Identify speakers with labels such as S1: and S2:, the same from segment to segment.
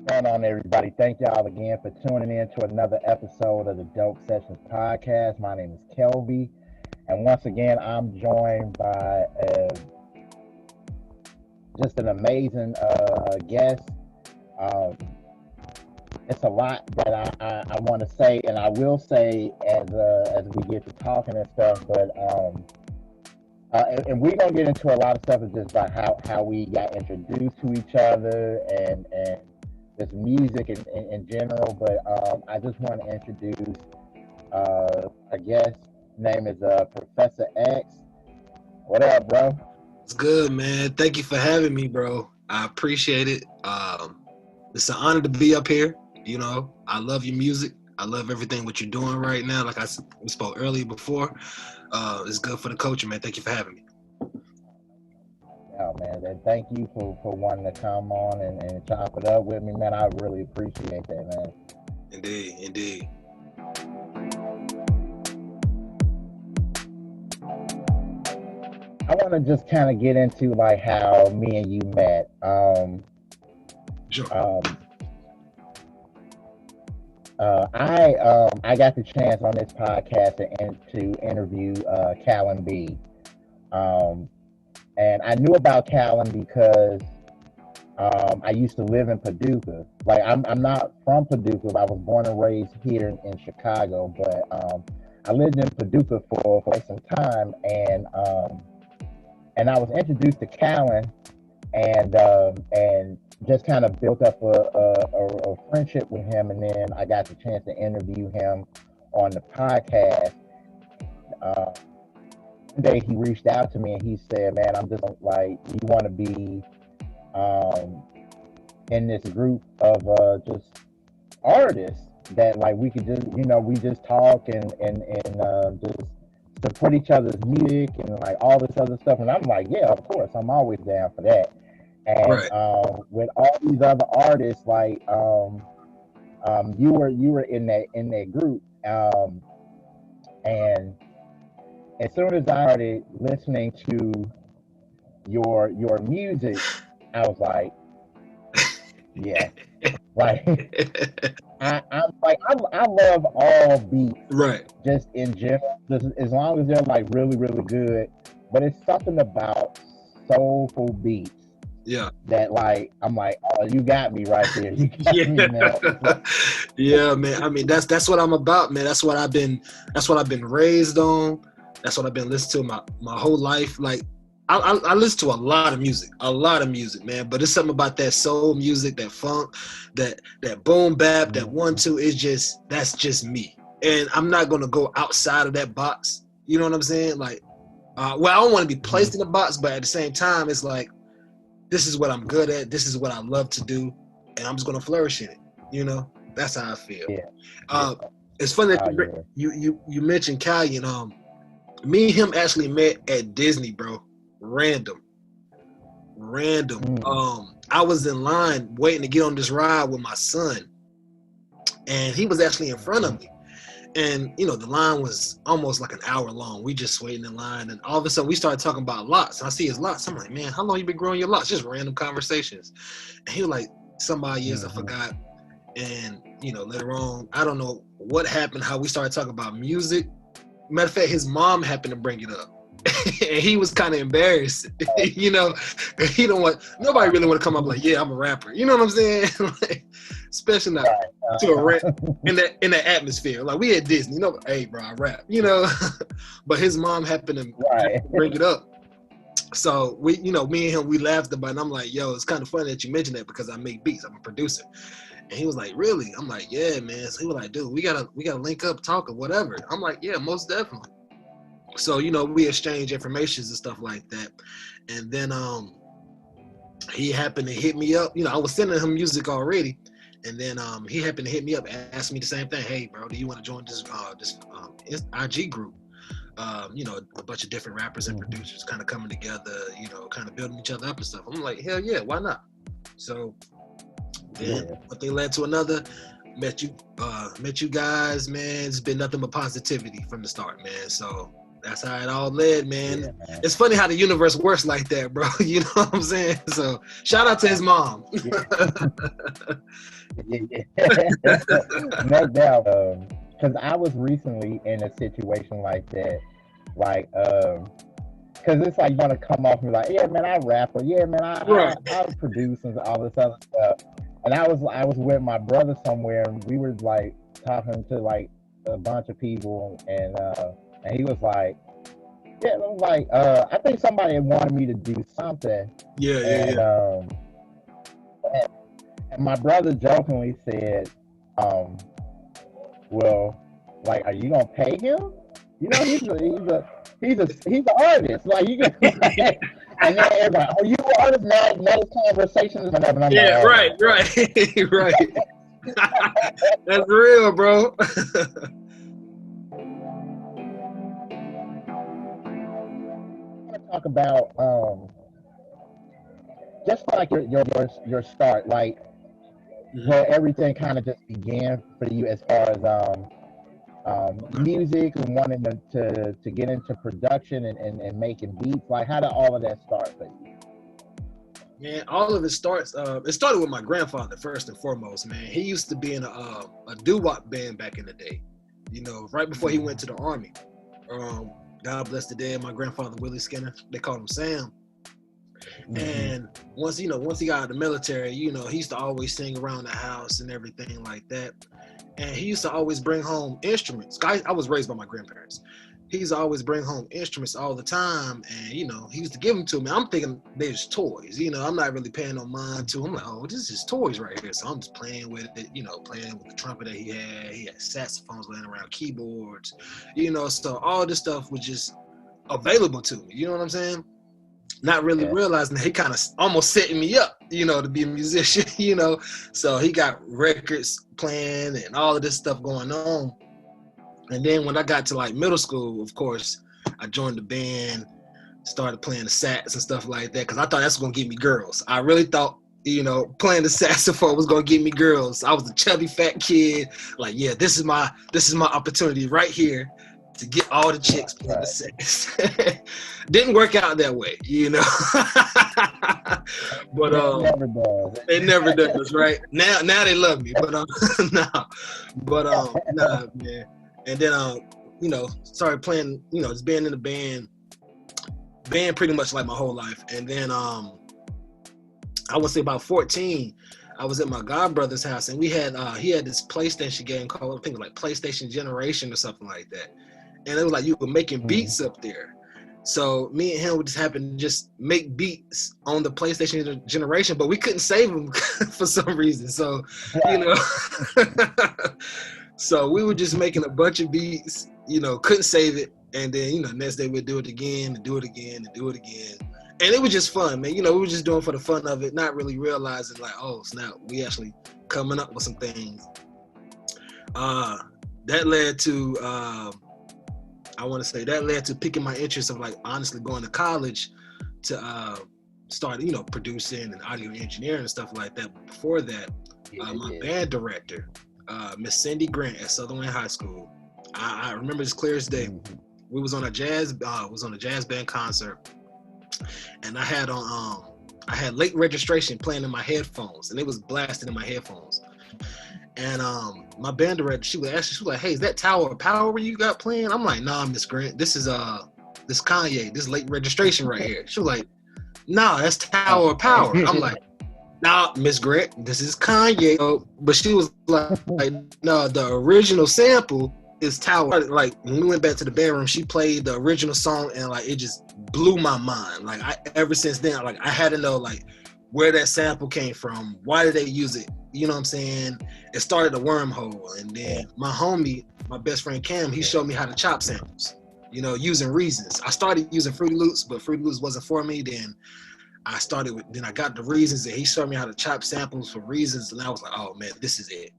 S1: Going on, everybody? Thank y'all again for tuning in to another episode of the Dope Sessions podcast. My name is Kelby, and once again, I'm joined by just an amazing guest. Um, it's a lot that I want to say, and I will say as we get to talking and stuff. But and we're gonna get into a lot of stuff just about how we got introduced to each other and just music in general. But I just want to introduce our guest. Name is Professor X. What up, bro?
S2: It's good, man. Thank you for having me, bro. I appreciate it. It's an honor to be up here. I love your music. I love everything what you're doing right now. Like we spoke earlier before. It's good for the culture, man. Thank you for having me.
S1: Yeah, man. And thank you for wanting to come on and chop it up with me, man. I really appreciate that, man.
S2: Indeed, indeed.
S1: I want to just kind of get into like how me and you met.
S2: Sure.
S1: I got the chance on this podcast to interview Callan B. And I knew about Callan because I used to live in Paducah. Like I'm not from Paducah. I was born and raised here in Chicago, but I lived in Paducah for some time, and I was introduced to Callan, and just kind of built up a friendship with him, and then I got the chance to interview him on the podcast. One day he reached out to me and he said, "Man, I'm just like, you want to be in this group of just artists that like we could just we just talk and just support each other's music and like all this other stuff." And I'm like, yeah, of course, I'm always down for that. And
S2: Right.
S1: with all these other artists, like you were in that group, and as soon as I started listening to your music, I was like, yeah, like I love all beats,
S2: Right.
S1: just in general, just as long as they're like really really good. But it's something about soulful beats
S2: Yeah.
S1: that like I'm like, oh, you got me right there. You got
S2: Yeah.
S1: me now.
S2: Yeah, man. I mean, that's what I'm about, man. That's what I've been raised on. That's what I've been listening to my whole life. Like I listen to a lot of music, man. But it's something about that soul music, that funk, that boom bap, that 1-2. That's just me. And I'm not gonna go outside of that box. You know what I'm saying? Like, well, I don't want to be placed in a box, but at the same time, it's like this is what I'm good at. This is what I love to do, and I'm just gonna flourish in it. That's how I feel.
S1: Yeah.
S2: It's funny that you mentioned Callion. Me and him actually met at Disney, bro. Random. I was in line waiting to get on this ride with my son, and he was actually in front of me. And the line was almost like an hour long. We just waiting in line, and all of a sudden we started talking about lots. And I see his lots. I'm like, man, how long you been growing your lots? Just random conversations. And he was like, some odd years, I forgot. And later on, I don't know what happened, how we started talking about music. Matter of fact, his mom happened to bring it up. And he was kind of embarrassed, he don't want nobody really want to come up like, yeah, I'm a rapper. You know what I'm saying? Like, especially not to a rap in that atmosphere. Like we at Disney, hey, bro, I rap. But his mom happened to bring it up. So we, me and him, we laughed about it. And I'm like, yo, it's kind of funny that you mentioned that because I make beats. I'm a producer. And he was like, really? I'm like, yeah, man. So he was like, dude, we gotta link up, talk or whatever. I'm like, yeah, most definitely. So, we exchange informations and stuff like that. And then he happened to hit me up. I was sending him music already. And then he happened to hit me up and ask me the same thing. Hey, bro, do you want to join this IG group? A bunch of different rappers and producers kind of coming together, kind of building each other up and stuff. I'm like, hell yeah, why not? So then one thing led to another. Met you guys, man. It's been nothing but positivity from the start, man. So That's how it all led, man.
S1: Yeah, man.
S2: It's funny how the universe works like that, bro. You know what I'm saying? So shout out to his mom.
S1: Yeah, yeah. No doubt. Because I was recently in a situation like that, like, because it's like you want to come off and be like, yeah, man, I rap, or yeah, man,
S2: Right.
S1: I produce and all this other stuff. And I was with my brother somewhere, and we were like talking to like a bunch of people, and he was like, yeah, I was like, I think somebody wanted me to do something,
S2: Yeah,
S1: and
S2: yeah.
S1: and my brother jokingly said, well, like, are you gonna pay him? You know, he's an artist. Like, you can, like, and then everybody, oh, you an artist now? Now this conversation is another. And I'm like,
S2: Yeah,
S1: oh
S2: right,
S1: my
S2: right, right. That's real, bro.
S1: want to talk about just like your start, like where everything kind of just began for you as far as music and wanting to get into production and making beats. Like, how did all of that start for you?
S2: Man, all of it starts. It started with my grandfather first and foremost. Man, he used to be in a doo-wop band back in the day. You know, right before he went to the army. God bless the dead. My grandfather Willie Skinner. They called him Sam. And once he got out of the military, he used to always sing around the house and everything like that. And he used to always bring home instruments. I was raised by my grandparents. He used to always bring home instruments all the time, and he used to give them to me. I'm thinking they're just toys. I'm not really paying no mind to. I'm like, oh, this is toys right here. So I'm just playing with it. Playing with the trumpet that he had. He had saxophones laying around, keyboards. So all this stuff was just available to me. You know what I'm saying? Not really realizing that he kind of almost setting me up, to be a musician, So he got records playing and all of this stuff going on. And then when I got to like middle school, of course, I joined the band, started playing the sax and stuff like that, because I thought that's going to get me girls. I really thought, playing the saxophone was going to get me girls. I was a chubby fat kid. Like, yeah, this is my opportunity right here to get all the chicks playing the sax. Didn't work out that way, But it never does, right? Now they love me, but nah, man. And then started playing, just being in the band pretty much like my whole life. And then I would say about 14, I was at my godbrother's house, and we had he had this PlayStation game called, I think, like PlayStation Generation or something like that. And it was like you were making beats up there. So me and him would just happen to just make beats on the PlayStation Generation, but we couldn't save them for some reason. So, so we were just making a bunch of beats, couldn't save it. And then, next day we'd do it again and do it again and do it again. And it was just fun, man. We were just doing for the fun of it, not really realizing like, oh, snap, we actually coming up with some things. That led to, that led to picking my interest of like honestly going to college to start, producing and audio engineering and stuff like that. But before that, my band director, Miss Cindy Grant at Sutherland High School, I remember this clear as day. We was on a jazz band concert, and I had late registration playing in my headphones, and it was blasting in my headphones. And my band director, she was like, hey, is that Tower of Power you got playing? I'm like, nah, Miss Grant, this is this Kanye, this late registration right here. She was like, nah, that's Tower of Power. I'm like, nah, Miss Grant, this is Kanye. But she was like, no, the original sample is Tower. Like, when we went back to the bedroom, she played the original song, and like it just blew my mind. Like, ever since then, like I had to know like where that sample came from, why did they use it? You know what I'm saying? It started a wormhole. And then my homie, my best friend Cam, he showed me how to chop samples, using Reasons. I started using Fruity Loops, but Fruity Loops wasn't for me. Then I got the Reasons, and he showed me how to chop samples for Reasons. And I was like, oh man, this is it.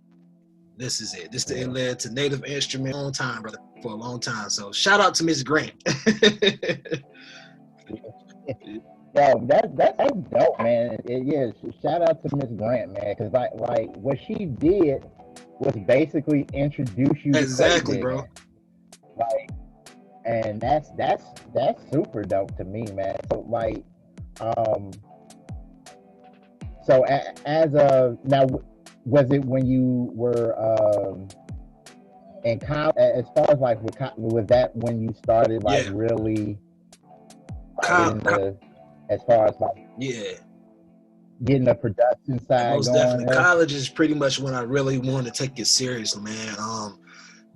S2: It led to Native Instrument for a long time. So shout out to Miss Grant.
S1: Yo, that's dope, man. Shout out to Miss Grant, man, because like what she did was basically introduce you to
S2: exactly,
S1: crate
S2: bro.
S1: digging. Like, and that's super dope to me, man. So like, um, so as of now, was it when you were in college? As far as like, was that when you started like
S2: Yeah,
S1: really
S2: co-
S1: getting
S2: co-
S1: the, as far as like
S2: yeah,
S1: getting the production side
S2: most
S1: going
S2: definitely.
S1: and everything?
S2: College is pretty much when I really wanted to take it serious, man.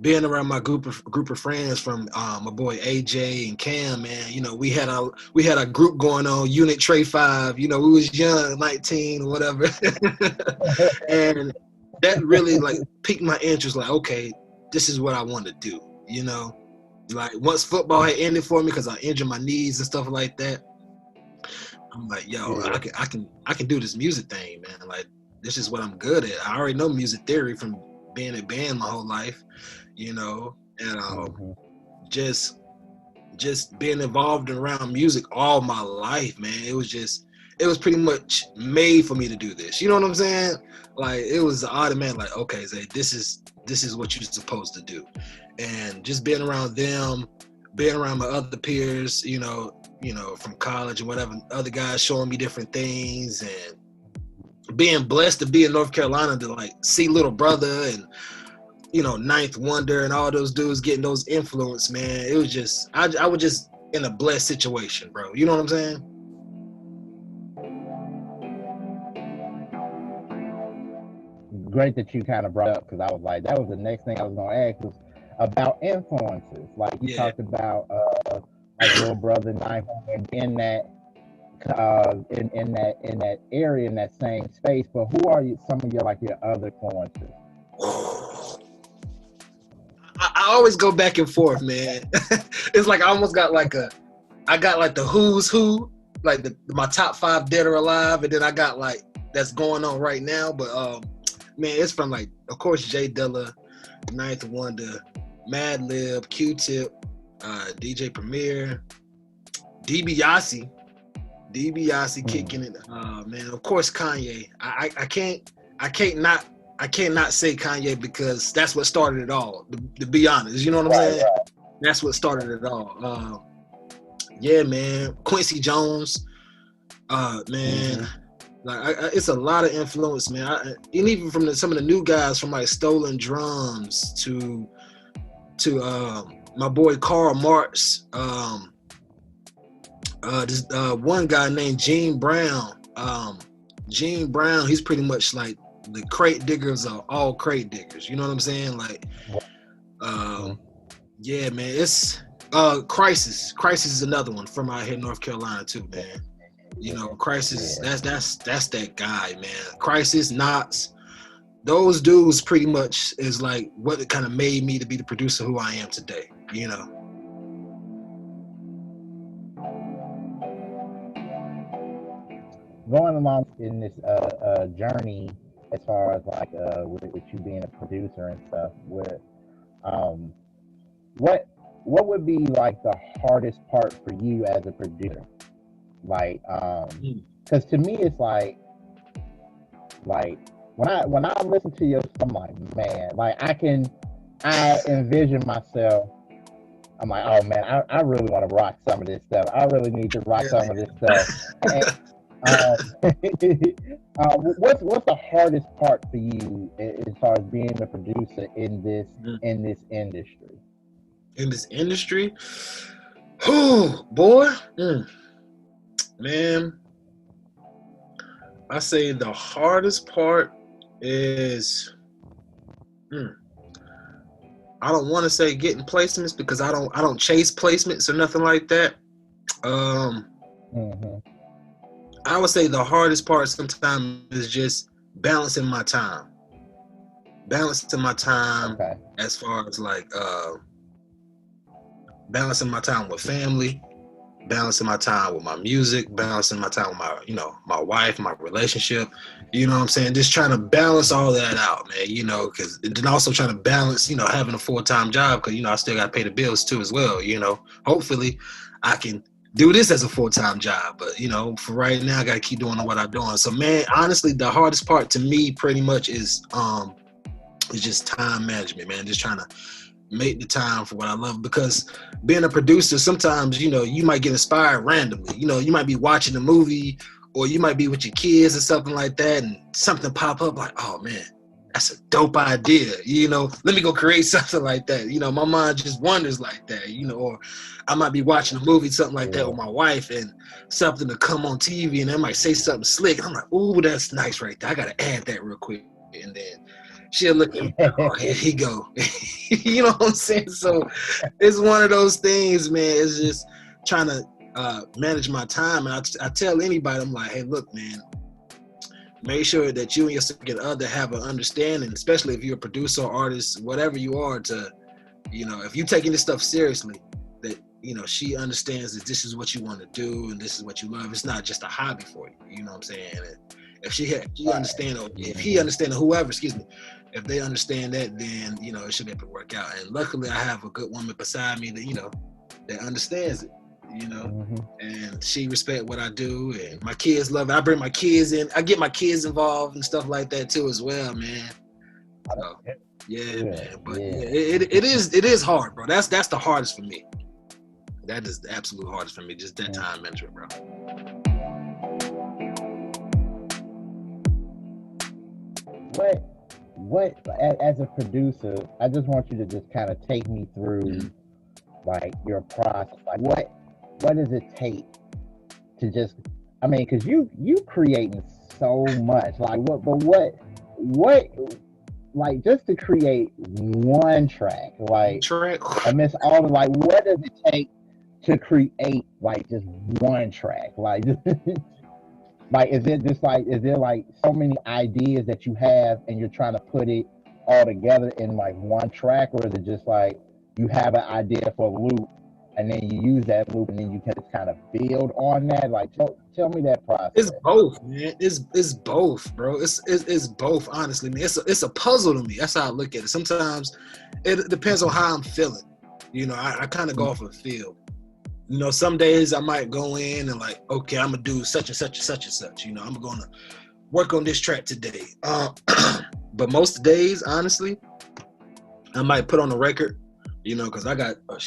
S2: Being around my group of friends from my boy AJ and Cam, man, you know, we had a group going on, Unit Trey 5. You know, we was young, 19 or whatever, and that really like piqued my interest. Like, okay, this is what I want to do. You know, like once football had ended for me because I injured my knees and stuff like that. I'm like, yo,
S1: Yeah.
S2: I can do this music thing, man. Like, this is what I'm good at. I already know music theory from being in a band my whole life, you know, and
S1: Hmm.
S2: just just being involved around music all my life, man. It was pretty much made for me to do this. You know what I'm saying? Like it was automatic. Like, okay, Zay, this is what you're supposed to do, and just being around them, being around my other peers, from college and whatever, other guys showing me different things, and being blessed to be in North Carolina to like see Little Brother and Ninth Wonder and all those dudes getting those influence, man. It was just I was just in a blessed situation, bro. You know what I'm saying?
S1: Great that you kind of brought up, because I was like, that was the next thing I was gonna ask was about influences. Like you
S2: Yeah.
S1: talked about, like Little Brother, Nine in that, in that area, in that same space. But who are some of your like your other influences?
S2: I always go back and forth, man. It's like I almost got like I got like the who's who, like my top 5 dead or alive, and then I got like that's going on right now. But man, it's from like of course Jay Dilla, Ninth Wonder, Mad Lib, Q-Tip, DJ Premier, DiBiase. DiBiase kicking it. Man, of course Kanye. I can't not say Kanye because that's what started it all. To be honest, you know what I'm
S1: Right,
S2: saying? That's what started it all. Yeah, man. Quincy Jones. Man,
S1: right.
S2: like it's a lot of influence, man. And even from some of the new guys, from like Stolen Drums to my boy Karl Marx. This one guy named Gene Brown. Gene Brown, he's pretty much like the crate diggers of all crate diggers. You know what I'm saying? Like,
S1: Mm-hmm.
S2: yeah, man. It's Crisis. Crisis is another one from out here in North Carolina too, man. You know, Crisis.
S1: Yeah.
S2: That's that guy, man. Crisis, Knots. Those dudes pretty much is like what kind of made me to be the producer who I am today. You know.
S1: Going along in this journey, as far as like with you being a producer and stuff, with um, what what would be like the hardest part for you as a producer? Like,
S2: Mm.
S1: because to me it's like when I listen to your stuff, I'm like, man, like I envision myself. I'm like, oh man, I really want to rock some of this stuff. I really need to rock
S2: Yeah,
S1: some of this stuff. And, what's the hardest part for you as far as being a producer
S2: man.
S1: in this industry?
S2: In this industry, oh boy, man, I say the hardest part is mm, I don't want to say getting placements because I don't chase placements or nothing like that. Um,
S1: Hmm.
S2: I would say the hardest part sometimes is just balancing my time, balancing my time
S1: Okay.
S2: as far as like balancing my time with family, balancing my time with my music, balancing my time with my wife, my relationship. You know what I'm saying? Just trying to balance all that out, man. Because then also trying to balance, having a full-time job because I still got to pay the bills too as well. Hopefully, I can do this as a full-time job, but for right now, I got to keep doing what I'm doing. So, man, honestly, the hardest part to me pretty much is just time management, man. Just trying to make the time for what I love, because being a producer, sometimes, you know, you might get inspired randomly. You know, you might be watching a movie or you might be with your kids or something like that, and something pop up like, oh man, that's a dope idea. You know, let me go create something like that. You know, my mind just wanders like that, you know, or I might be watching a movie, something like that with my wife, and something to come on TV and they might say something slick. And I'm like, ooh, that's nice right there. I got to add that real quick. And then she'll look at me, oh, here he go. You know what I'm saying? So it's one of those things, man. It's just trying to manage my time. And I tell anybody, I'm like, hey, look, man, make sure that you and your significant other have an understanding, especially if you're a producer, artist, whatever you are, to, you know, if you're taking this stuff seriously, that, you know, she understands that this is what you want to do and this is what you love. It's not just a hobby for you. You know what I'm saying? And if she understand, or if he understand, or whoever, excuse me, if they understand that, then, you know, it should be able to work out. And luckily, I have a good woman beside me that, you know, that understands it, you know, and she respect what I do, and my kids love it. I bring my kids in. I get my kids involved and stuff like that too as well, man. So, yeah, man. But it is hard, bro. That's the hardest for me. That is the absolute hardest for me. Just that time management, bro.
S1: What as a producer, I just want you to just kind of take me through like your process. Like what does it take to just, I mean, because you creating so much, like what like just to create one track, like amidst all the, like, what does it take to create like just one track, like like, is there like so many ideas that you have and you're trying to put it all together in like one track, or is it just like you have an idea for a loop and then you use that loop and then you can just kind of build on that? Like, tell me that process.
S2: It's both, man. It's both, bro. It's both, honestly, man. It's a puzzle to me. That's how I look at it. Sometimes it depends on how I'm feeling. You know, I kind of go off a feel. You know, some days I might go in and like, okay, I'm gonna do such and such and such and such. You know, I'm gonna work on this track today. But most days, honestly, I might put on a record. You know, because I got a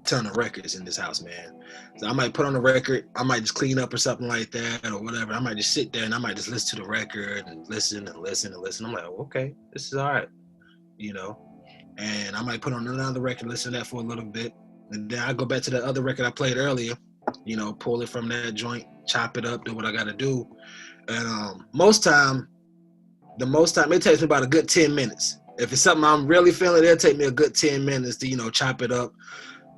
S2: ton of records in this house, man. So I might put on a record. I might just clean up or something like that or whatever. I might just sit there and I might just listen to the record and listen and listen and listen. I'm like, oh, okay, this is all right. You know, and I might put on another record, listen to that for a little bit. And then I go back to the other record I played earlier, you know, pull it from that joint, chop it up, do what I got to do. And the most time, it takes me about a good 10 minutes. If it's something I'm really feeling, it'll take me a good 10 minutes to, you know, chop it up,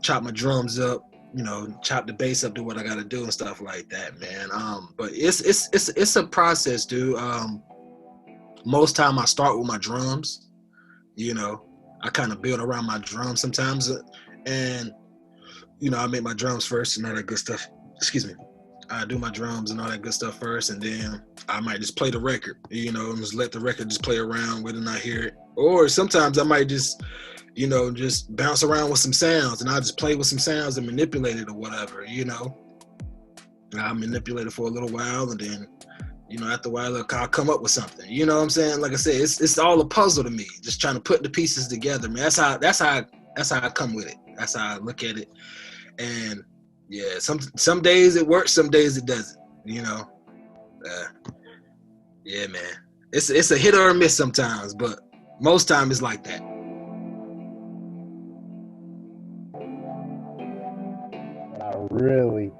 S2: chop my drums up, you know, chop the bass up, do what I got to do and stuff like that, man. But it's a process, dude. Most time I start with my drums, you know, I kind of build around my drums sometimes. And, you know, I make my drums first and all that good stuff. Excuse me. I do my drums and all that good stuff first, and then I might just play the record, you know, and just let the record just play around whether or not I hear it. Or sometimes I might just, you know, just bounce around with some sounds, and I'll just play with some sounds and manipulate it or whatever, you know. And I'll manipulate it for a little while, and then, you know, after a while, I'll come up with something. You know what I'm saying? Like I said, it's all a puzzle to me, just trying to put the pieces together, man. That's how I come with it. That's how I look at it. And yeah, some days it works, some days it doesn't. You know, yeah, man. It's a hit or a miss sometimes, but most time it's like that.
S1: What I really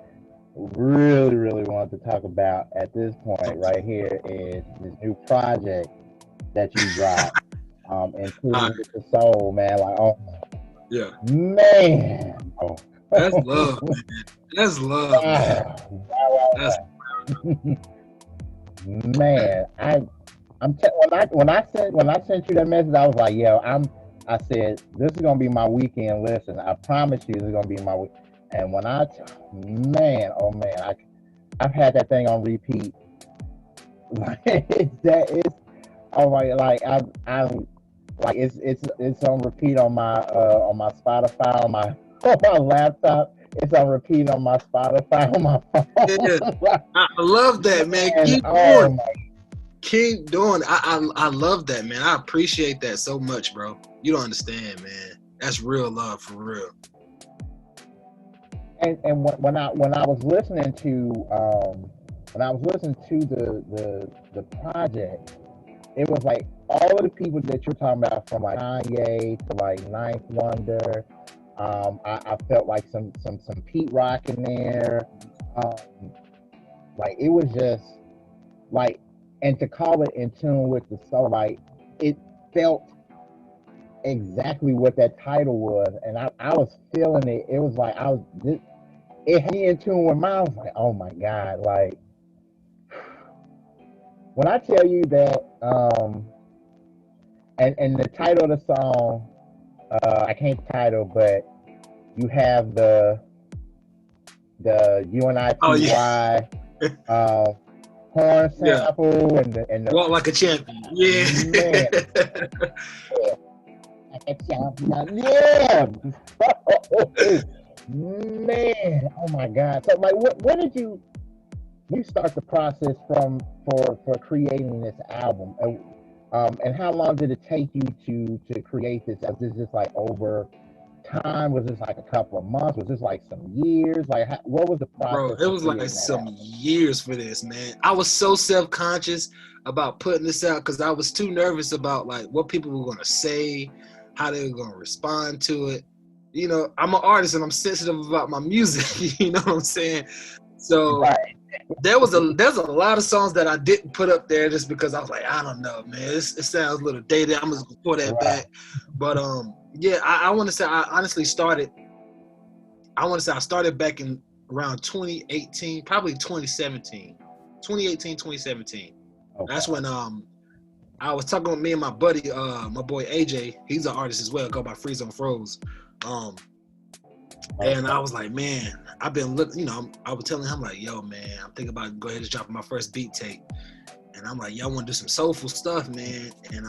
S1: want to talk about at this point right here is this new project that you dropped, including with the soul, man. Like, oh.
S2: Yeah.
S1: Man. Oh.
S2: That's love, man. That's love, man. That's
S1: man. When I sent you that message, I was like, yo, I said, this is gonna be my weekend listen. I promise you, this is gonna be my week. And when I've had that thing on repeat. Like it's on repeat on my Spotify, on my laptop. It's on repeat on my Spotify, on my phone.
S2: Yeah. I love that, man. Keep going. Keep doing. I love that, man. I appreciate that so much, bro. You don't understand, man. That's real love for real.
S1: And when I was listening to the project, it was like all of the people that you're talking about, from like Kanye to like Ninth Wonder. I felt like some Pete Rock in there. Um, like it was just like, and to call it In Tune with the Soul, like it felt exactly what that title was, and I was feeling it. It was like it had me in tune with mine. I was like, oh my god, like when I tell you that, and the title of the song, I can't title, but you have the
S2: Oh yeah,
S1: UNITY horn
S2: yeah.
S1: sample and the
S2: Walk like a champion. Yeah.
S1: man, yeah, man, oh my god. So like, what did you start the process for creating this album? And how long did it take you to create this? Was this just like over time? Was this like a couple of months? Was this like some years? Like, what was the
S2: Bro,
S1: process
S2: it
S1: for
S2: was like
S1: creating that
S2: some
S1: album?
S2: years for this, man. I was so self-conscious about putting this out because I was too nervous about like what people were gonna say, how they were gonna respond to it. You know, I'm an artist and I'm sensitive about my music. You know what I'm saying? So
S1: Right,
S2: there's a lot of songs that I didn't put up there just because I was like, I don't know, man. It sounds a little dated. I'm just gonna pull that
S1: right.
S2: back. But yeah, I want to say I honestly started. I want to say I started back in around 2018, probably 2017. 2018, 2017. That's
S1: Okay,
S2: when I was talking with me and my buddy, my boy AJ. He's an artist as well, go by Freeze on Froze. Um, and I
S1: okay.
S2: was like, man, I've been looking, I was telling him like, yo, man, I'm thinking about go ahead and dropping my first beat tape. And I'm like, yo, I want to do some soulful stuff, man. And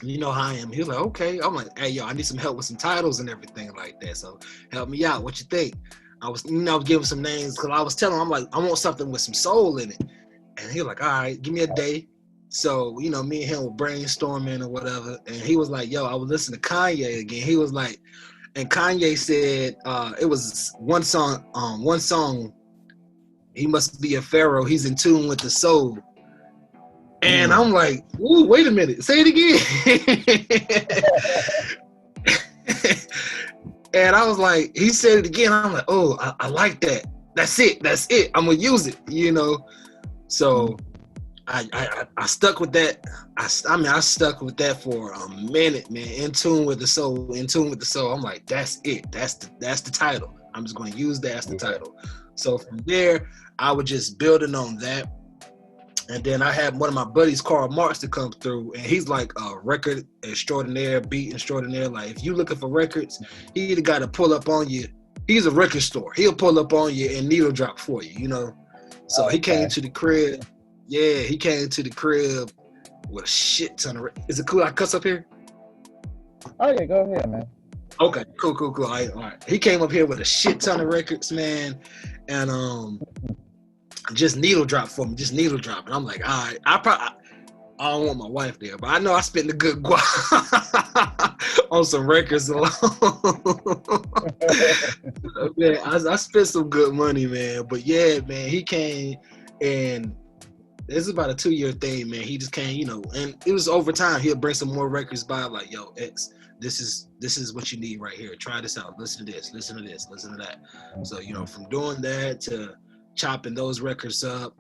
S2: you know how I am. He was like, okay. I'm like, hey, yo, I need some help with some titles and everything like that. So help me out. What you think? I was giving some names because I was telling him, I'm like, I want something with some soul in it. And he was like, all right, give me a day. So, me and him were brainstorming or whatever. And he was like, yo, I was listening to Kanye again. He was like, and Kanye said it was one song, he must be a pharaoh. He's in tune with the soul. And I'm like, ooh, wait a minute, say it again. And I was like, he said it again. I'm like, oh, I like that. That's it. I'm gonna use it. So I stuck with that. I stuck with that for a minute, man. In tune with the soul. I'm like, that's it. That's the title. I'm just gonna use that as the
S1: Yeah.
S2: title. So from there, I was just building on that. And then I had one of my buddies, Karl Marx, to come through, and he's like a record extraordinaire, beat extraordinaire. Like if you looking for records, he the guy to pull up on you. He's a record store. He'll pull up on you and needle drop for you. So he came
S1: Okay.
S2: to the crib. Yeah, he came to the crib with a shit ton of. Is it cool I cuss up here?
S1: Oh yeah, go ahead, man.
S2: Okay, cool. All right. He came up here with a shit ton of records, man, and just needle drop for me, just needle drop. And I'm like, all right, I don't want my wife there, but I know I spent a good guap on some records alone. Man, I spent some good money, man. But yeah, man, he came and this is about a 2-year thing, man. He just came, and it was over time. He'll bring some more records by, like, yo, X, this is what you need right here. Try this out. Listen to this. Listen to this. Listen to that. So, from doing that to chopping those records up,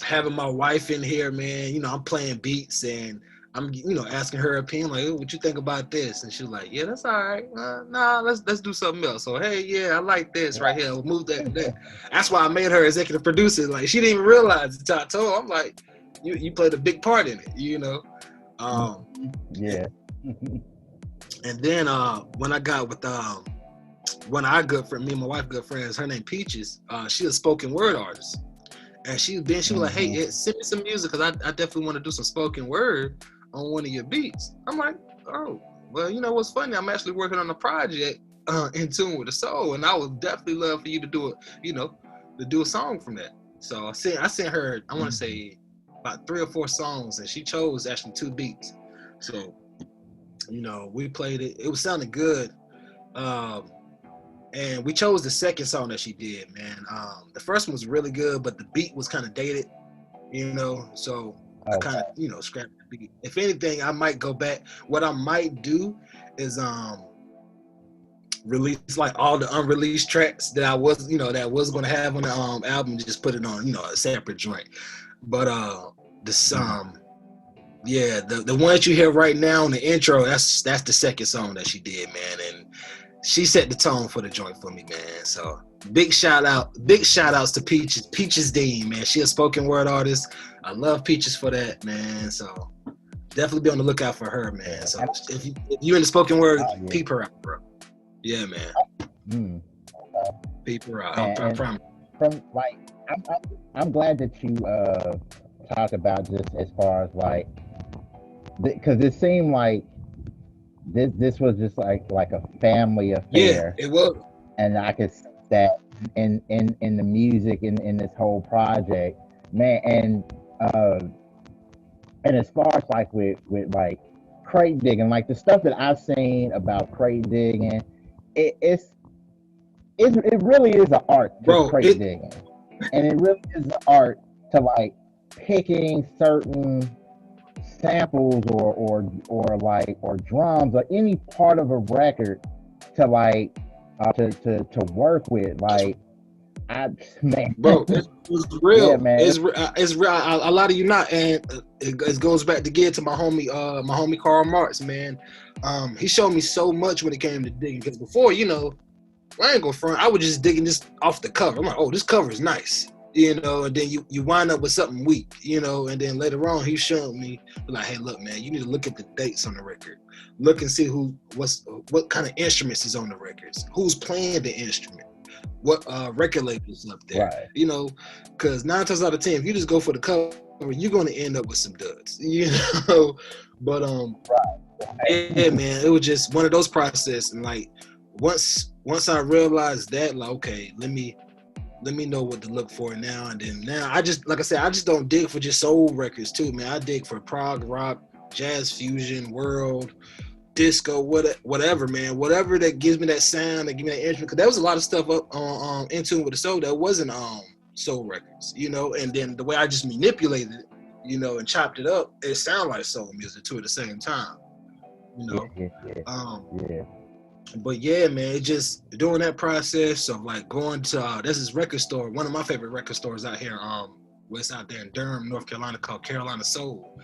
S2: having my wife in here, man, I'm playing beats and I'm, asking her opinion, like, what you think about this? And she's like, yeah, that's all right. Nah, let's do something else. So, hey, yeah, I like this right here. We'll move that. That's why I made her executive producer. Like, she didn't even realize it. I told her, I'm like, you played a big part in it.
S1: Yeah.
S2: And then when I got with one of our good friend, me and my wife, good friends, her name Peaches. She's a spoken word artist. And she was like, hey, send me some music because I definitely want to do some spoken word on one of your beats. I'm like, oh, well, what's funny? I'm actually working on a project In Tune with the Soul, and I would definitely love for you to do it, to do a song from that. So I sent her, I want to say about 3 or 4 songs, and she chose actually 2 beats. So, we played it. It was sounding good. Um, and we chose the second song that she did, man. The first one was really good, but the beat was kind of dated, so I kind
S1: Okay.
S2: of, scrapped the beat. If anything, I might go back. What I might do is release like all the unreleased tracks that I was, that was going to have on the album, just put it on, a separate joint. But this yeah, the one that you hear right now in the intro, that's the second song that she did, man, and she set the tone for the joint for me, man. So big shout outs to Peaches Dean, man. She a spoken word artist. I love Peaches for that, man. So definitely be on the lookout for her, man. So if you in the spoken word, peep her out, bro. Yeah, man. Peep her out. I promise.
S1: From like, I'm glad that you talk about this as far as like, because it seemed like this was just like a family affair.
S2: Yeah, it was.
S1: And I could see that in the music in this whole project, man. And as far as like with like crate digging, like the stuff that I've seen about crate digging, it really is an art to crate digging, and it really is an art to like picking certain samples or drums or any part of a record to like to work with. Like, man,
S2: bro, it was real.
S1: Yeah, man.
S2: It's real. A lot of you not, and it goes back again to my homie Karl Marx, man. He showed me so much when it came to digging, because before, I ain't gonna front, I was just digging this off the cover. I'm like, oh, this cover is nice, and then you wind up with something weak, and then later on he showed me, like, hey, look, man, you need to look at the dates on the record, look and see what kind of instruments is on the records, who's playing the instrument, what record labels up there,
S1: right.
S2: Because 9 times out of 10, if you just go for the cover, you're gonna end up with some duds, But yeah, man, it was just one of those processes, and like once I realized that, like, okay, let me know what to look for now. And then now I just, like I said, I just don't dig for just soul records too, man. I dig for prog rock, jazz fusion, world, disco, whatever, man. Whatever that gives me that sound, that give me that instrument. Because there was a lot of stuff up on In Tune with the Soul that wasn't soul records, And then the way I just manipulated it, and chopped it up, it sounded like soul music too at the same time,
S1: Yeah.
S2: But yeah, man, it just doing that process of like going to there's this record store, one of my favorite record stores out here, what's out there in Durham, North Carolina, called Carolina Soul.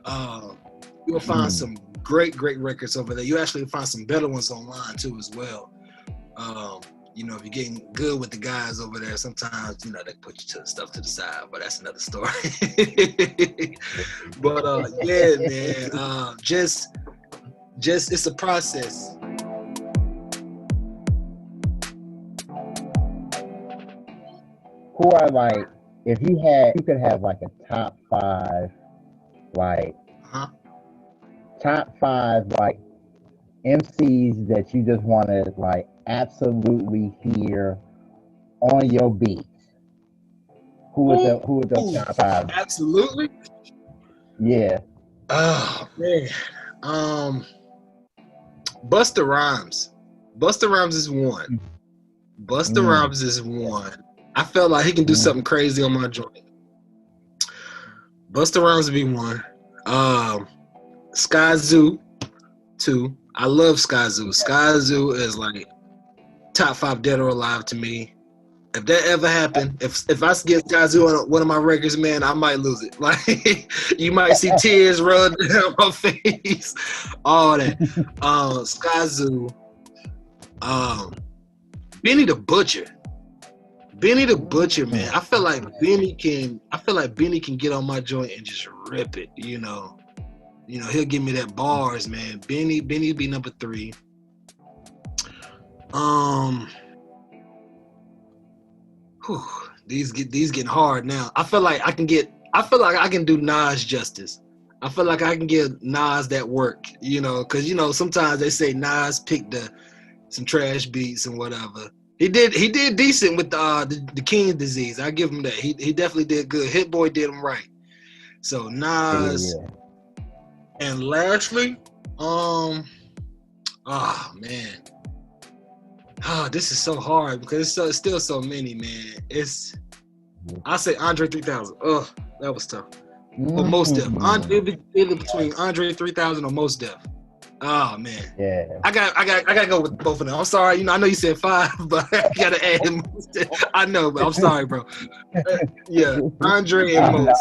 S2: You will find some great records over there. You actually find some better ones online too as well. If you're getting good with the guys over there, sometimes they put you to stuff to the side, but that's another story. But yeah, man, just it's a process.
S1: Who are like, if you could have like a top 5, like top 5 like MCs that you just want to like absolutely hear on your beats, who would those top 5?
S2: Absolutely.
S1: Yeah.
S2: Oh man. Busta Rhymes. Busta Rhymes is one. Busta Rhymes is one. I felt like he can do something crazy on my joint. Busta Rhymes would be one. Sky Zoo, 2. I love Sky Zoo. Sky Zoo is like top 5 dead or alive to me. If that ever happened, if I get Sky Zoo on one of my records, man, I might lose it. Like, you might see tears run down my face. All that. Sky Zoo. Benny the Butcher. Benny the Butcher, man. I feel like Benny can get on my joint and just rip it, he'll give me that bars, man. Benny be number 3. These getting hard now. I feel like I can do Nas justice. I feel like I can give Nas that work, because sometimes they say Nas picked some trash beats and whatever. He did decent with the King's disease. I give him that. He definitely did good. Hit Boy did him right. So Nas,
S1: Yeah.
S2: and lastly, oh man, this is so hard because it's still so many, man. I say Andre 3000. Oh, that was tough. Or Most Def. It'd be between Andre 3000 or Most Def. Oh man.
S1: Yeah.
S2: I gotta go with both of them. I'm sorry, I know you said 5, but I gotta add him. I know, but I'm sorry, bro. Yeah, Andre and Most.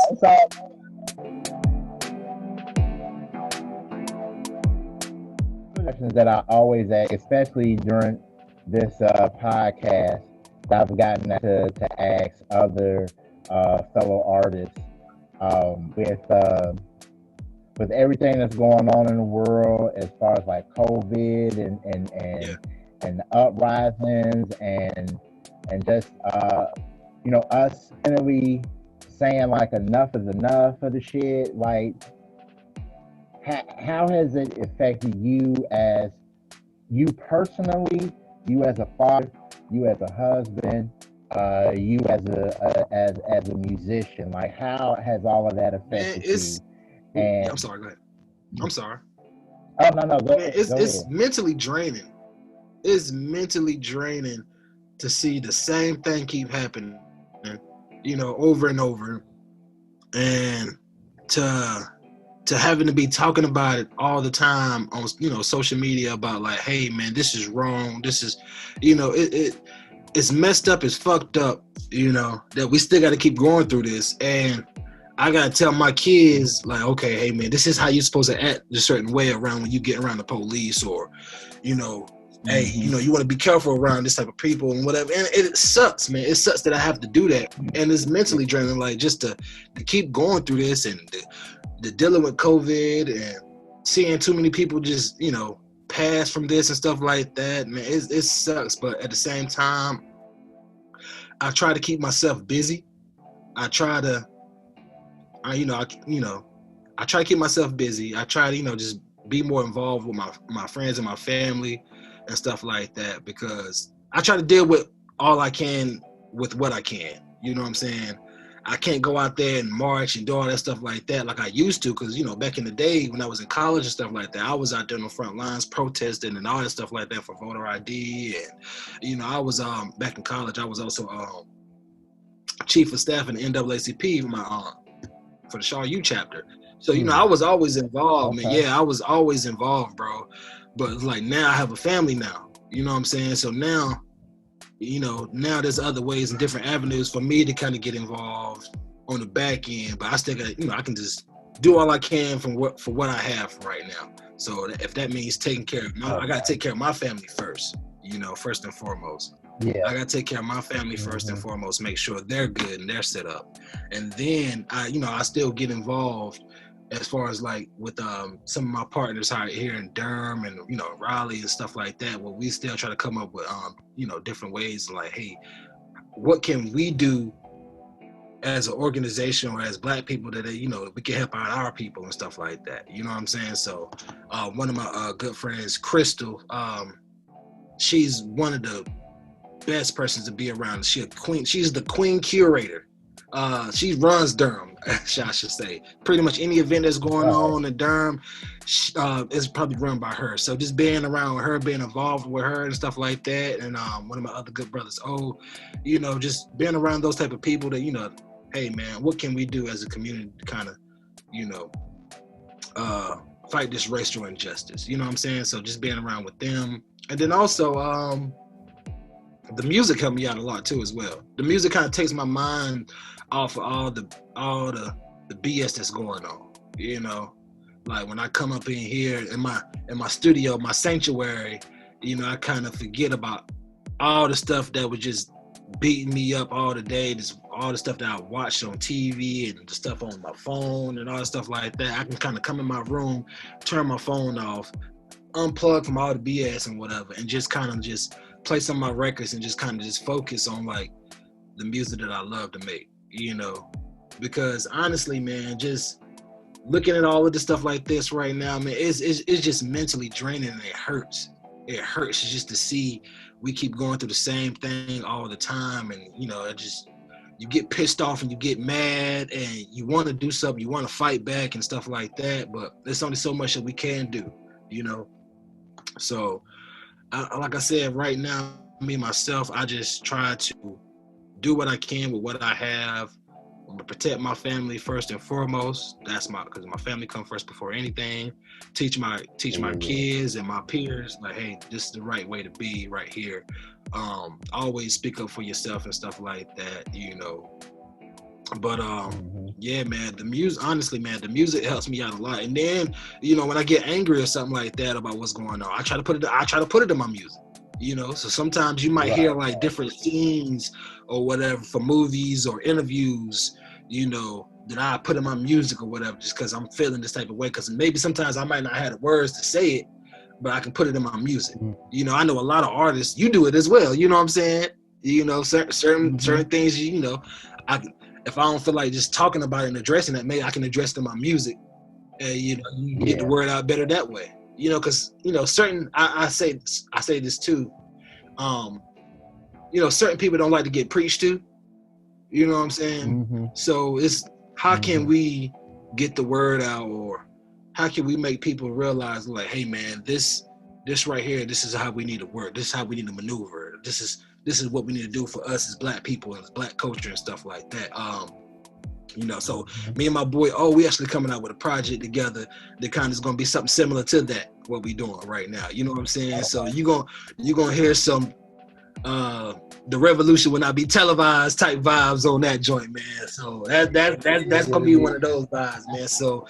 S1: Questions that I always ask, especially during this podcast, that I've gotten to ask other fellow artists with everything that's going on in the world as far as like COVID and the uprisings and just us finally saying like enough is enough of the shit. Like, how has it affected you as you personally, you as a father, you as a husband, you as a musician? Like, how has all of that affected you? And
S2: I'm sorry. Go ahead. I'm sorry.
S1: Oh no, go ahead.
S2: It's mentally draining. It's mentally draining to see the same thing keep happening, over and over, and to having to be talking about it all the time on social media about like, hey man, this is wrong. This is, it's messed up. It's fucked up. That we still got to keep going through this and. I gotta tell my kids, like, okay, hey man, this is how you're supposed to act a certain way around when you get around the police, or, hey, you want to be careful around this type of people and whatever. And it sucks, man. It sucks that I have to do that, and it's mentally draining, like just to keep going through this and the dealing with COVID and seeing too many people just pass from this and stuff like that. Man, it sucks, but at the same time, I try to keep myself busy. I try to. I try to keep myself busy. I try to, just be more involved with my friends and my family and stuff like that, because I try to deal with all I can with what I can. You know what I'm saying? I can't go out there and march and do all that stuff like that like I used to, because, back in the day when I was in college and stuff like that, I was out there on the front lines protesting and all that stuff like that for voter ID. And, I was back in college, I was also chief of staff in the NAACP for the Shaw U chapter. So, I was always involved, man. Yeah, I was always involved, bro. But it's like now I have a family now. You know what I'm saying? So now, now there's other ways and different avenues for me to kind of get involved on the back end. But I still got, I can just do all I can for what I have right now. So if that means taking care of I got to take care of my family first, first and foremost. Yeah. I got to take care of my family first and foremost, make sure they're good and they're set up. And then I still get involved as far as like with some of my partners here in Durham and, Raleigh and stuff like that, where we still try to come up with, different ways like, hey, what can we do as an organization or as Black people that, we can help out our people and stuff like that. You know what I'm saying? So one of my good friends, Crystal, she's one of the best persons to be around. She's the queen curator. She runs Durham, I should say. Pretty much any event that's going on in Durham is probably run by her. So just being around her, being involved with her and stuff like that, and one of my other good brothers, just being around those type of people that, hey man, what can we do as a community to kind of, fight this racial injustice? You know what I'm saying? So just being around with them. And then also, the music helped me out a lot too as well. The music kind of takes my mind off of all the BS that's going on. Like when I come up in here in my studio, my sanctuary, I kind of forget about all the stuff that was just beating me up all the day, all the stuff that I watched on TV and the stuff on my phone and all the stuff like that. I can kind of come in my room, turn my phone off, unplug from all the BS and whatever, and just kind of just play some of my records and just kind of just focus on like the music that I love to make, because honestly, man, just looking at all of the stuff like this right now, man, it's just mentally draining and it hurts. it hurts just to see we keep going through the same thing all the time, and it just, you get pissed off and you get mad and you want to do something, you want to fight back and stuff like that, but there's only so much that we can do, So, like I said, right now, me myself, I just try to do what I can with what I have. I'm gonna protect my family first and foremost. Because my family come first before anything. Teach my kids and my peers, like, hey, this is the right way to be right here. Always speak up for yourself and stuff like that, But yeah, man, the music, honestly, man, the music helps me out a lot. And then, when I get angry or something like that about what's going on, I try to put it in my music. So sometimes you might hear like different scenes or whatever for movies or interviews, that I put in my music or whatever, just because I'm feeling this type of way. Because maybe sometimes I might not have the words to say it, but I can put it in my music. I know a lot of artists, you do it as well. You know what I'm saying? Certain things, if I don't feel like just talking about it and addressing it, maybe I can address it in my music. And, you get the word out better that way. Because certain, I say this too. Certain people don't like to get preached to. You know what I'm saying? So it's how can we get the word out, or how can we make people realize, like, hey man, this right here, this is how we need to work. This is how we need to maneuver. This is what we need to do for us as Black people and as Black culture and stuff like that. So me and my boy, we actually coming out with a project together that kind of is going to be something similar to that, what we doing right now. You know what I'm saying? So you're going to hear some, the revolution will not be televised type vibes on that joint, man. So that's going to be one of those vibes, man. So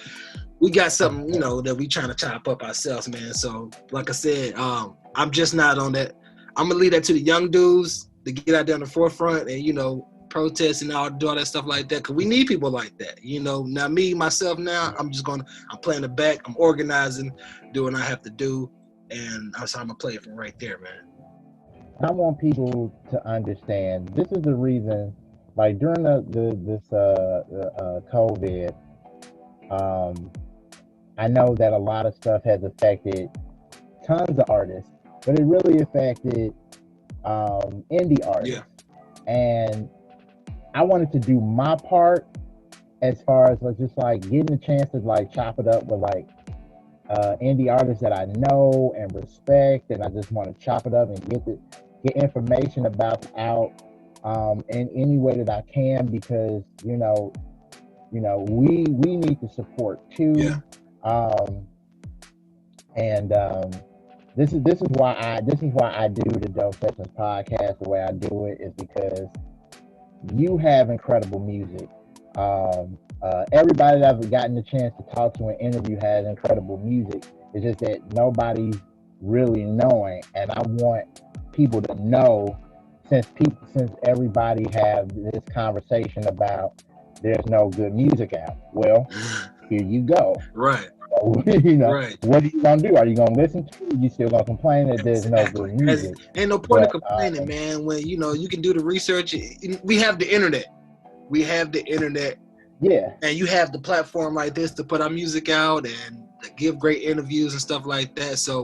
S2: we got something, that we trying to chop up ourselves, man. So like I said, I'm just not on that. I'm going to leave that to the young dudes to get out there on the forefront and, protest and do all that stuff like that, because we need people like that. Now me myself, now I'm playing the back, I'm organizing, doing what I have to do, and that's how I'm gonna play it from right there, man.
S1: I want people to understand this is the reason, like during this COVID, I know that a lot of stuff has affected tons of artists, but it really affected indie artists. And I wanted to do my part as far as just like getting a chance to like chop it up with like indie artists that I know and respect, and I just want to chop it up and get information about out in any way that I can, because we need to support too. This is why I do the Dope Sessions podcast the way I do it, is because you have incredible music. Everybody that I've gotten the chance to talk to and interview has incredible music. It's just that nobody's really knowing, and I want people to know, since everybody have this conversation about there's no good music out. Well, here you go.
S2: Right.
S1: So, what are you gonna do? Are you gonna listen to it? You still gonna complain that there's no good music?
S2: Ain't no point in complaining, man. When you can do the research. We have the internet.
S1: Yeah.
S2: And you have the platform like this to put our music out and to give great interviews and stuff like that. So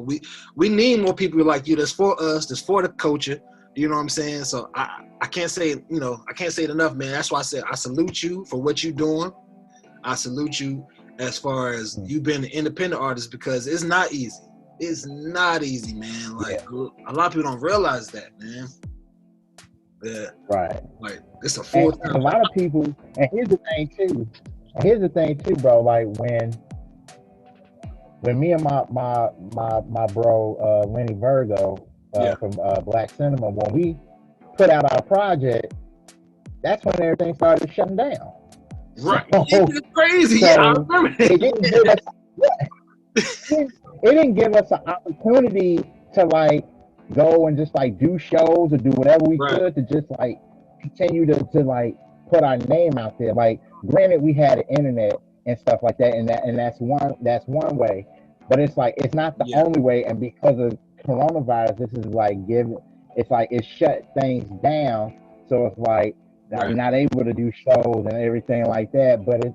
S2: we need more people like you. That's for us. That's for the culture. You know what I'm saying? So I can't say it enough, man. That's why I said I salute you for what you're doing. I salute you as far as you being an independent artist, because it's not easy. It's not easy, man. Like a lot of people don't realize that, man. Yeah.
S1: Right.
S2: Like it's a full time.
S1: A lot of people, and here's the thing too, bro. Like when me and my bro Lenny Virgo from Black Cinema, when we put out our project, that's when everything started shutting down.
S2: Right. It's crazy. So I remember
S1: it didn't give us an opportunity to like go and just like do shows or do whatever we could to just like continue to like put our name out there. Like, granted, we had the internet and stuff like that, and that's one way, but it's like it's not the only way. And because of coronavirus, this is like it shut things down. So it's like we're not able to do shows and everything like that. But it,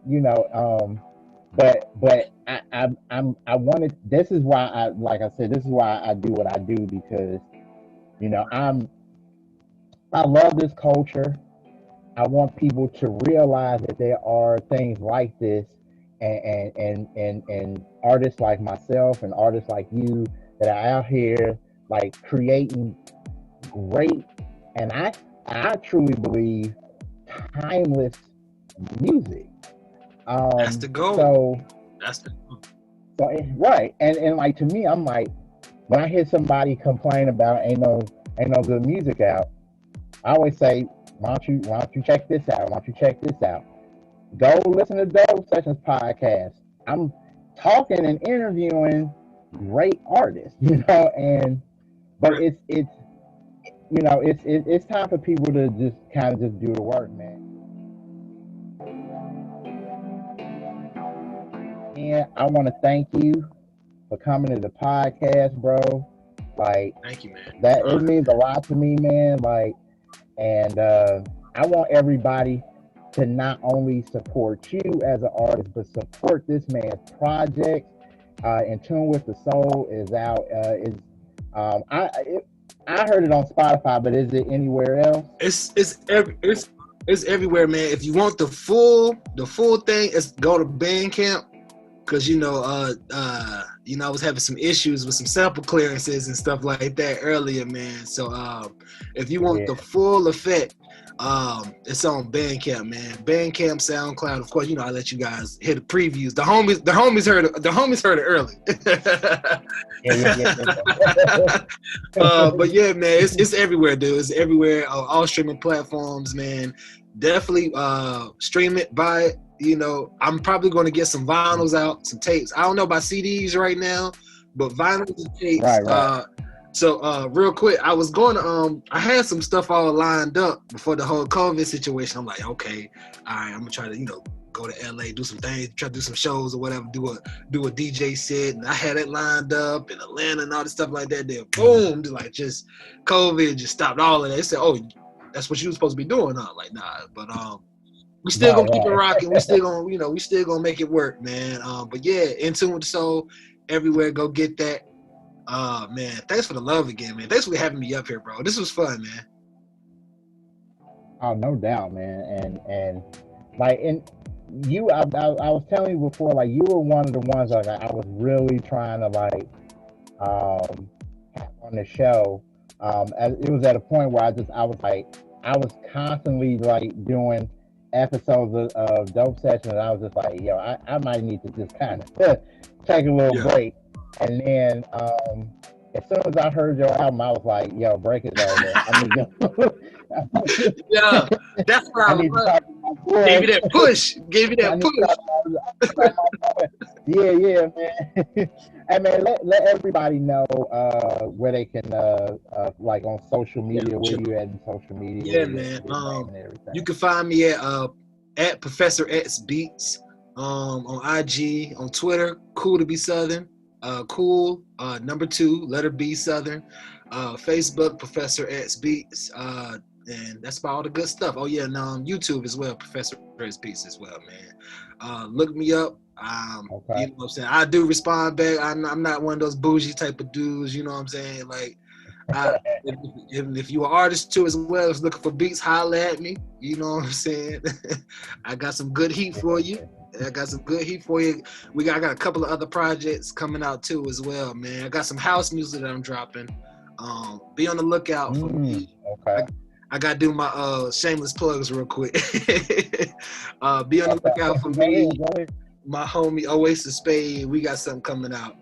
S1: but I wanted. This is why I, like I said, this is why I do what I do, because you know I love this culture. I want people to realize that there are things like this, and artists like myself and artists like you that are out here like creating great, and I truly believe timeless music.
S2: That's the goal.
S1: So
S2: That's the goal.
S1: right, and like to me, I'm like when I hear somebody complain about ain't no good music out, I always say, why don't you check this out? Why don't you check this out? Go listen to Dope Sessions podcast. I'm talking and interviewing great artists, and but
S2: Right.
S1: it's time for people to just kind of just do the work, man. And I want to thank you for coming to the podcast, bro. Like
S2: Thank you, man. It's
S1: that,
S2: an
S1: it
S2: honor.
S1: means a lot to me, man. Like, and I want everybody to not only support you as an artist, but support this man's project. In Tune with the Soul is out. Is I heard it on Spotify, but is it anywhere else?
S2: It's everywhere, man. If you want the full thing, it's go to Bandcamp. Cause I was having some issues with some sample clearances and stuff like that earlier, man. So if you want
S1: Yeah.
S2: the full effect, it's on Bandcamp, man. Bandcamp, SoundCloud. Of course, I let you guys hear the previews. The homies heard it early.
S1: Yeah.
S2: But yeah, man, it's everywhere, dude. It's everywhere on all streaming platforms, man. Definitely stream it, buy it. I'm probably going to get some vinyls out, some tapes. I don't know about CDs right now, but vinyls and tapes.
S1: Right.
S2: So real quick, I was going to I had some stuff all lined up before the whole COVID situation. I'm like, okay, all right, I'm gonna try to go to LA, do some things, try to do some shows or whatever, do a DJ set, and I had it lined up in Atlanta and all this stuff like that. Then boom, just COVID just stopped all of that. They said, oh, that's what you were supposed to be doing, huh? Like, nah, but we still gonna keep it
S1: Right.
S2: rocking. We still gonna make it work, man. But yeah, In Tune with the Soul, everywhere. Go get that. Man, thanks for the love again, man. Thanks for having me up here, bro. This was fun, man.
S1: Oh, no doubt, man. And like, and I was telling you before, like you were one of the ones like I was really trying to like have on the show. It was at a point where I was like, I was constantly like doing episodes of Dope Session, and I was just like, yo, I might need to just kind of take a little
S2: Yeah.
S1: break. And then as soon as I heard your album, I was like, yo, break it over. I need
S2: Yeah, that's what
S1: I
S2: I
S1: need to
S2: love.
S1: talk to my boy.
S2: Gave you that push. Gave you
S1: I
S2: that
S1: need to
S2: push.
S1: talk to my boy. Yeah, man. Hey, man, let everybody know where they can like on social
S2: Yeah,
S1: media, where
S2: sure.
S1: you at in social media,
S2: Yeah,
S1: where your
S2: man.
S1: name and everything.
S2: You can find me at Professor X Beats on IG, on Twitter. Cool to be Southern. Cool number 2 letter B Southern. Facebook Professor X Beats. And that's about all the good stuff. Oh yeah, and YouTube as well, Professor X Beats as well, man. Look me up.
S1: Okay.
S2: What I'm saying? I do respond back. I'm not one of those bougie type of dudes. You know what I'm saying? Like, I, if you are an artist too as well, is looking for beats, holla at me. You know what I'm saying? I got some good heat for you. I got some good heat for you. I got a couple of other projects coming out too as well, man. I got some house music that I'm dropping. Be on the lookout for me.
S1: Okay.
S2: I gotta do my shameless plugs real quick. Be on the lookout for
S1: Go
S2: me,
S1: ahead, go ahead.
S2: my homie Oasis Spade. We got something coming out.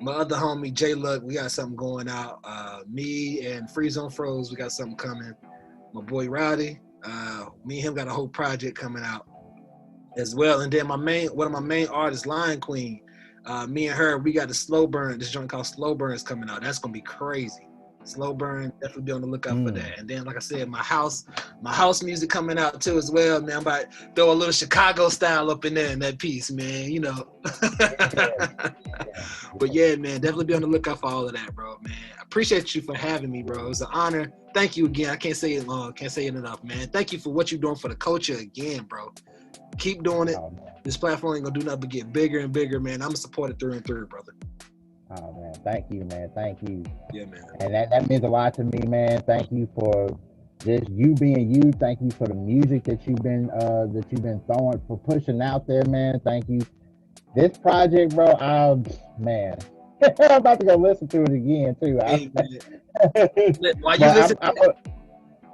S2: My other homie J Luck, we got something going out. Me and Freeze on Froze, we got something coming. My boy Rowdy, me and him got a whole project coming out as well. And then one of my main artists, Lion Queen, me and her, we got a Slow Burn. This joint called Slow Burn is coming out. That's gonna be crazy. Slow Burn, definitely be on the lookout for that. And then, like I said, my house music coming out too as well, man. I'm about to throw a little Chicago style up in there in that piece, man. But yeah, man, definitely be on the lookout for all of that, bro, man. I appreciate you for having me, bro. It was an honor. Thank you again. I can't say it enough, man. Thank you for what you're doing for the culture again, bro. Keep doing it.
S1: Oh, man.
S2: This platform ain't gonna do nothing but get bigger and bigger, man. I'm supported through and through, brother.
S1: Oh man, thank you, man. Thank you.
S2: Yeah, man.
S1: And that means a lot to me, man. Thank you for just you being you. Thank you for the music that you've been throwing, for pushing out there, man. Thank you. This project, bro, man. I'm about to go listen to it again too.
S2: Hey, man.
S1: But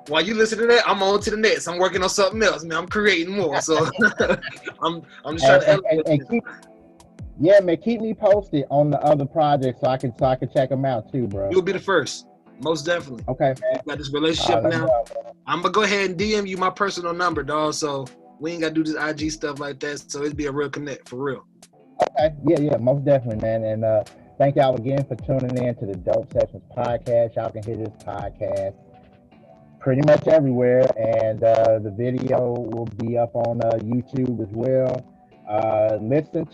S2: While you listen to that, I'm on to the next. I'm working on something else, man. I'm creating more. So I'm just trying to elevate.
S1: Yeah, man, keep me posted on the other projects so I can check them out too, bro.
S2: You'll be the first, most definitely.
S1: Okay, man.
S2: We got this relationship now. I'm gonna go ahead and DM you my personal number, dog. So we ain't gotta do this IG stuff like that. So it'd be a real connect for real.
S1: Okay, yeah, most definitely, man. And thank y'all again for tuning in to the Dope Sessions podcast. Y'all can hear this podcast pretty much everywhere, and the video will be up on YouTube as well. Listen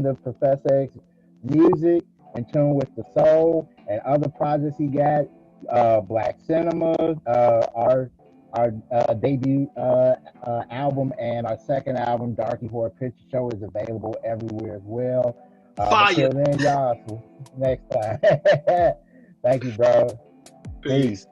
S1: to Professor X music in tune with the soul and other projects he got. Black Cinema, our debut album, and our second album, Darky Horror Picture Show, is available everywhere as well.
S2: Fire.
S1: Until then, y'all, next time. Thank you, bro.
S2: Peace.